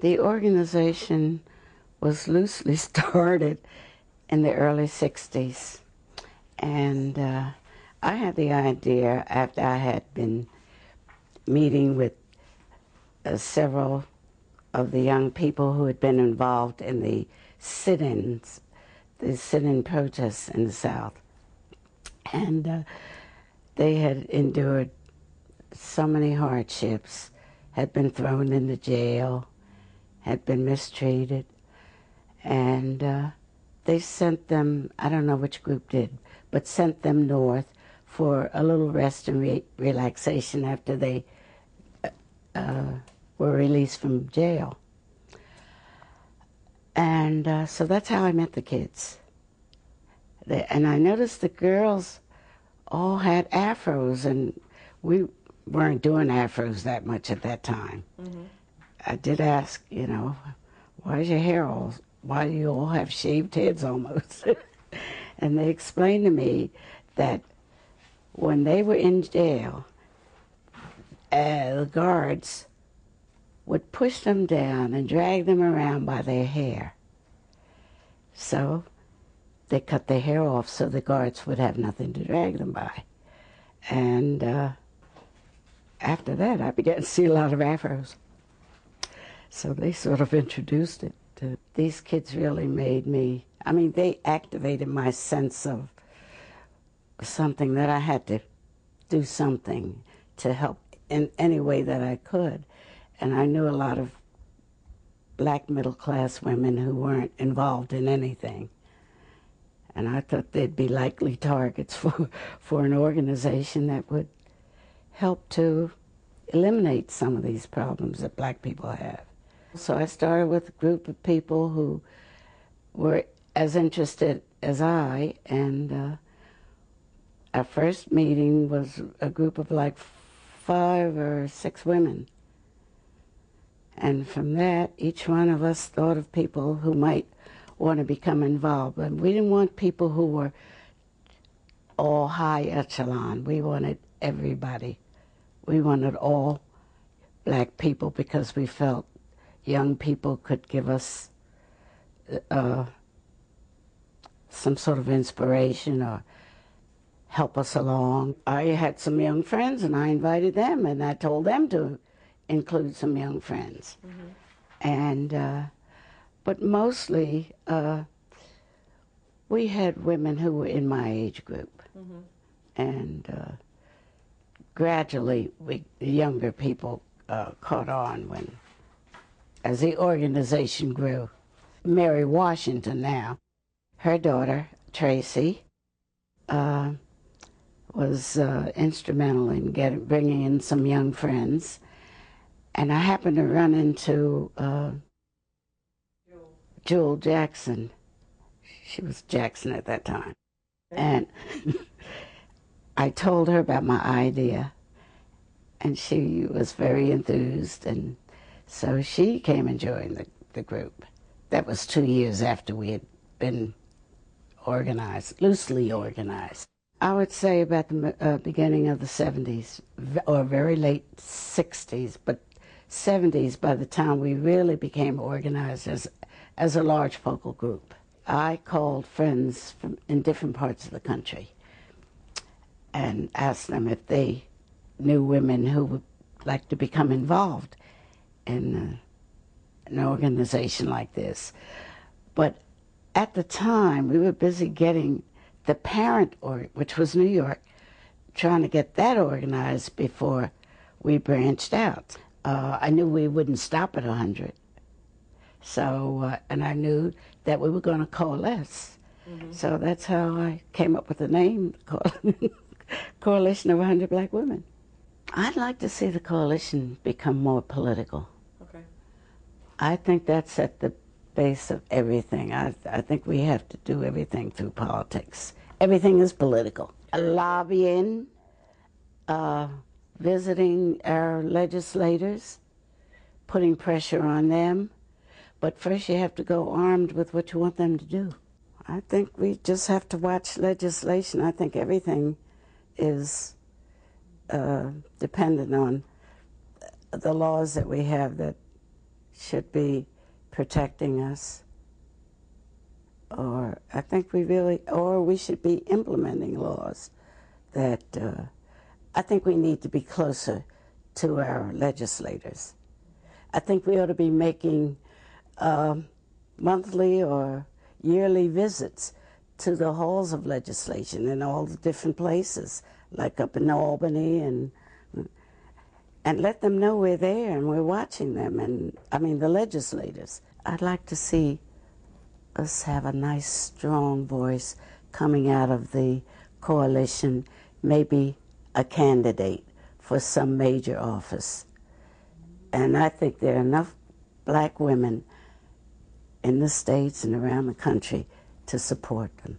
The organization was loosely started in the early 60s. And I had the idea after I had been meeting with several of the young people who had been involved in the sit-in protests in the South. And they had endured so many hardships, had been thrown into jail, had been mistreated, and they sent them, I don't know which group did, but sent them north for a little rest and relaxation after they were released from jail. And so that's how I met the kids. And I noticed the girls all had afros, and we weren't doing afros that much at that time. Mm-hmm. I did ask, why is your hair why do you all have shaved heads almost? And they explained to me that when they were in jail, the guards would push them down and drag them around by their hair. So they cut their hair off so the guards would have nothing to drag them by. And after that, I began to see a lot of afros. So they sort of introduced it. These kids really made me, they activated my sense of something that I had to do something to help in any way that I could. And I knew a lot of black middle-class women who weren't involved in anything. And I thought they'd be likely targets for an organization that would help to eliminate some of these problems that black people have. So I started with a group of people who were as interested as I, and our first meeting was a group of like 5 or 6 women. And from that, each one of us thought of people who might want to become involved. But we didn't want people who were all high echelon. We wanted everybody. We wanted all black people because we felt young people could give us some sort of inspiration or help us along. I had some young friends, and I invited them, and I told them to include some young friends. Mm-hmm. And but mostly we had women who were in my age group. Mm-hmm. And gradually the younger people caught on as the organization grew. Mary Washington now, her daughter Tracy was instrumental in bringing in some young friends. And I happened to run into Jewel Jackson. She was Jackson at that time. And I told her about my idea, and she was very enthused, and so she came and joined the group. That was 2 years after we had been organized, loosely organized. I would say about the beginning of the 70s, or very late 60s, but 70s by the time we really became organized as a large focal group. I called friends in different parts of the country and asked them if they knew women who would like to become involved in an organization like this. But at the time, we were busy getting the parent, which was New York, trying to get that organized before we branched out. I knew we wouldn't stop at 100. So, and I knew that we were going to coalesce. Mm-hmm. So that's how I came up with the name, Coalition of 100 Black Women. I'd like to see the coalition become more political. Okay. I think that's at the base of everything. I think we have to do everything through politics. Everything is political. Lobbying, visiting our legislators, putting pressure on them. But first you have to go armed with what you want them to do. I think we just have to watch legislation. I think everything is dependent on the laws that we have that should be protecting us, or I think we should be implementing laws that I think we need to be closer to our legislators. I think we ought to be making monthly or yearly visits to the halls of legislation in all the different places, like up in Albany, and let them know we're there and we're watching them, and I mean the legislators. I'd like to see us have a nice, strong voice coming out of the coalition, maybe a candidate for some major office. And I think there are enough black women in the states and around the country to support them.